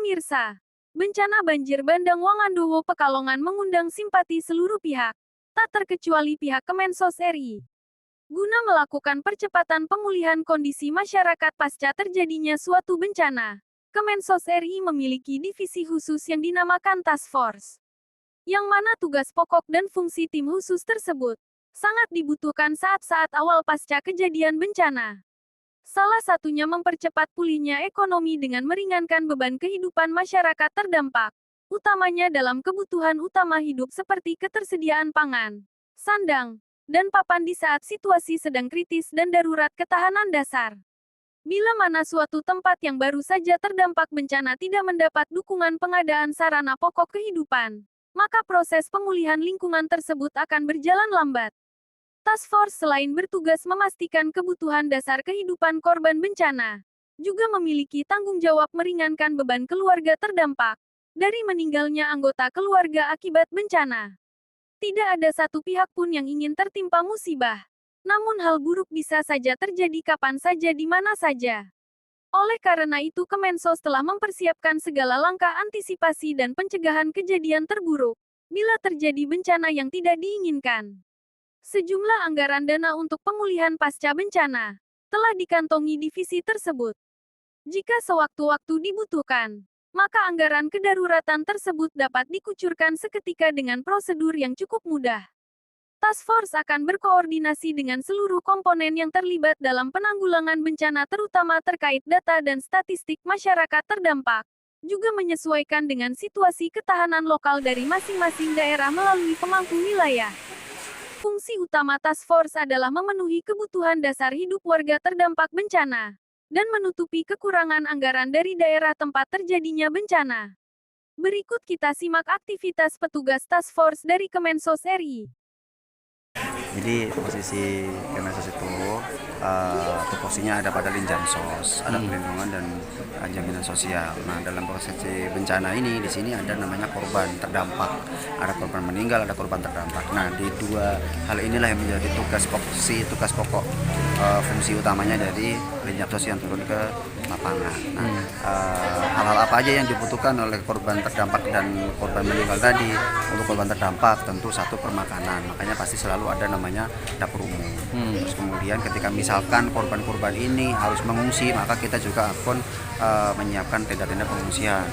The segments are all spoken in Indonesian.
Pemirsa, bencana banjir bandang Wangandowo Pekalongan mengundang simpati seluruh pihak, tak terkecuali pihak Kemensos RI. Guna melakukan percepatan pemulihan kondisi masyarakat pasca terjadinya suatu bencana, Kemensos RI memiliki divisi khusus yang dinamakan Task Force. Yang mana tugas pokok dan fungsi tim khusus tersebut sangat dibutuhkan saat-saat awal pasca kejadian bencana. Salah satunya mempercepat pulihnya ekonomi dengan meringankan beban kehidupan masyarakat terdampak, utamanya dalam kebutuhan utama hidup seperti ketersediaan pangan, sandang, dan papan di saat situasi sedang kritis dan darurat ketahanan dasar. Bila mana suatu tempat yang baru saja terdampak bencana tidak mendapat dukungan pengadaan sarana pokok kehidupan, maka proses pemulihan lingkungan tersebut akan berjalan lambat. Task Force selain bertugas memastikan kebutuhan dasar kehidupan korban bencana, juga memiliki tanggung jawab meringankan beban keluarga terdampak dari meninggalnya anggota keluarga akibat bencana. Tidak ada satu pihak pun yang ingin tertimpa musibah. Namun hal buruk bisa saja terjadi kapan saja di mana saja. Oleh karena itu Kemensos telah mempersiapkan segala langkah antisipasi dan pencegahan kejadian terburuk bila terjadi bencana yang tidak diinginkan. Sejumlah anggaran dana untuk pemulihan pasca bencana telah dikantongi divisi tersebut. Jika sewaktu-waktu dibutuhkan, maka anggaran kedaruratan tersebut dapat dikucurkan seketika dengan prosedur yang cukup mudah. Task Force akan berkoordinasi dengan seluruh komponen yang terlibat dalam penanggulangan bencana terutama terkait data dan statistik masyarakat terdampak, juga menyesuaikan dengan situasi ketahanan lokal dari masing-masing daerah melalui pemangku wilayah. Fungsi utama Task Force adalah memenuhi kebutuhan dasar hidup warga terdampak bencana, dan menutupi kekurangan anggaran dari daerah tempat terjadinya bencana. Berikut kita simak aktivitas petugas Task Force dari Kemensos RI. Jadi posisi Kemensos itu tupoksinya ada pada Linjamsos, ada perlindungan dan jaminan sosial. Nah, dalam prosesi bencana ini di sini ada namanya korban terdampak, ada korban meninggal, ada korban terdampak. Nah, di dua hal inilah yang menjadi tugas pokok fungsi utamanya dari Linjamsos yang turun ke lapangan. Nah, hal-hal apa aja yang dibutuhkan oleh korban terdampak dan korban meninggal tadi? Untuk korban terdampak tentu satu permakanan, makanya pasti selalu ada namanya dapur umum. Terus kemudian ketika misalkan korban-korban ini harus mengungsi, maka kita juga akan menyiapkan tenda-tenda pengungsian.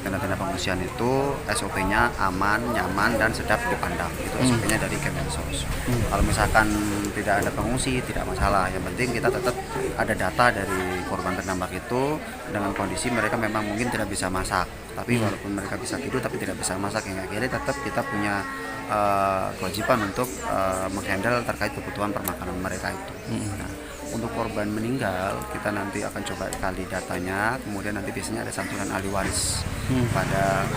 Tenda-tenda pengungsian itu SOP-nya aman, nyaman, dan sedap dipandang. Itu SOP-nya dari Kemensos. Kalau misalkan tidak ada pengungsi, tidak masalah. Yang penting kita tetap ada data dari korban terdampak itu dengan kondisi mereka memang mungkin tidak bisa masak. Tapi walaupun mereka bisa tidur tapi tidak bisa masak, yang akhirnya tetap kita punya kewajiban untuk menghandle terkait kebutuhan permakanan mereka itu. Nah, untuk korban meninggal kita nanti akan coba kali datanya, kemudian nanti biasanya ada santunan ahli waris pada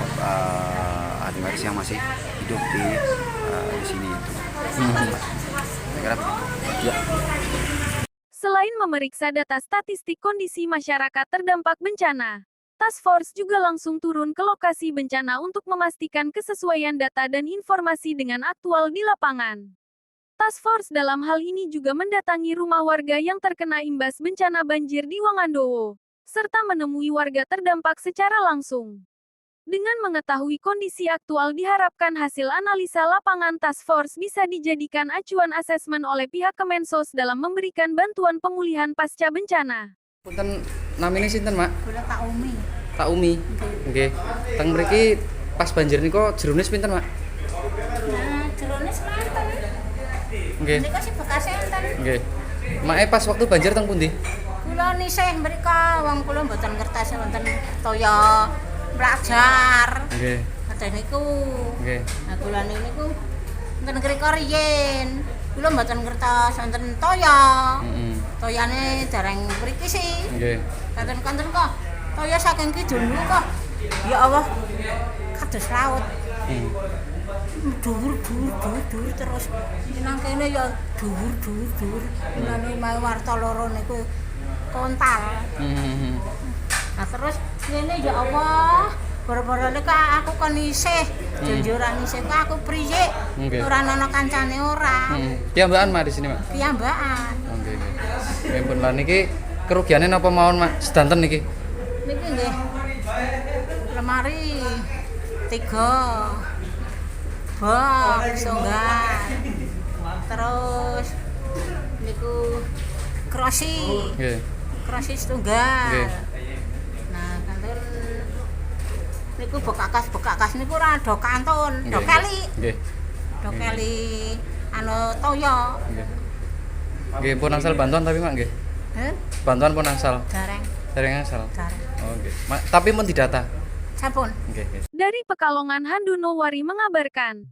ahli waris yang masih hidup di sini itu. Saya kira begitu. Ya. Selain memeriksa data statistik kondisi masyarakat terdampak bencana, Task Force juga langsung turun ke lokasi bencana untuk memastikan kesesuaian data dan informasi dengan aktual di lapangan. Task Force dalam hal ini juga mendatangi rumah warga yang terkena imbas bencana banjir di Wangandowo, serta menemui warga terdampak secara langsung. Dengan mengetahui kondisi aktual diharapkan hasil analisa lapangan Task Force bisa dijadikan acuan asesmen oleh pihak Kemensos dalam memberikan bantuan pemulihan pasca bencana. Punten namine sinten, Mak? Kula Kak Umi. Kak Umi. Nggih. Teng mriki pas banjir niku jerone pinten, Mak? Nah, jerone semanten. Nggih. Niku sih bekase enten. Nggih. Make pas waktu banjir teng pundi? Kula nisih mrika wong kula mboten ngertos wonten toya belajar. Nggih. Kados niku. Nggih. Nah, kula niku enten ngrika riyen. Kula mboten ngertos wonten toya. Toyane dereng mriki sih. Nggih. Kanten-kanten kok toya saking kidul niku kok. Ya Allah. Kados laut. Dhuwur terus nang kene ya dhuwur. Nane mae warta loro niku kontal. Nah terus ngene ya Allah, boro-boro nek aku kon isih, jonjoran isih kok aku priye? Ora ana kancane ora. Piyambakan Mak di sini, Mak? Piyambakan. Nggih. Nggih pun lan niki kerugiane napa mawon, Mak? Sedanten niki. Niki nggih. lemari 3, box setunggal, terus niku krosi Nggih. setunggal. Nggih. Nah, kantun niku bekakas niku ora do kantun, do Nggih. keli, Nggih. do keli anu toyo. Nggih. Nggih, pun asal bantuan tapi Mak nggih. Bantuan pun asal. Jareng, Asal. jareng. Oh, nggih. Tapi mun didata. Sampun. Nggih, nggih. Dari Pekalongan Handunowari mengabarkan.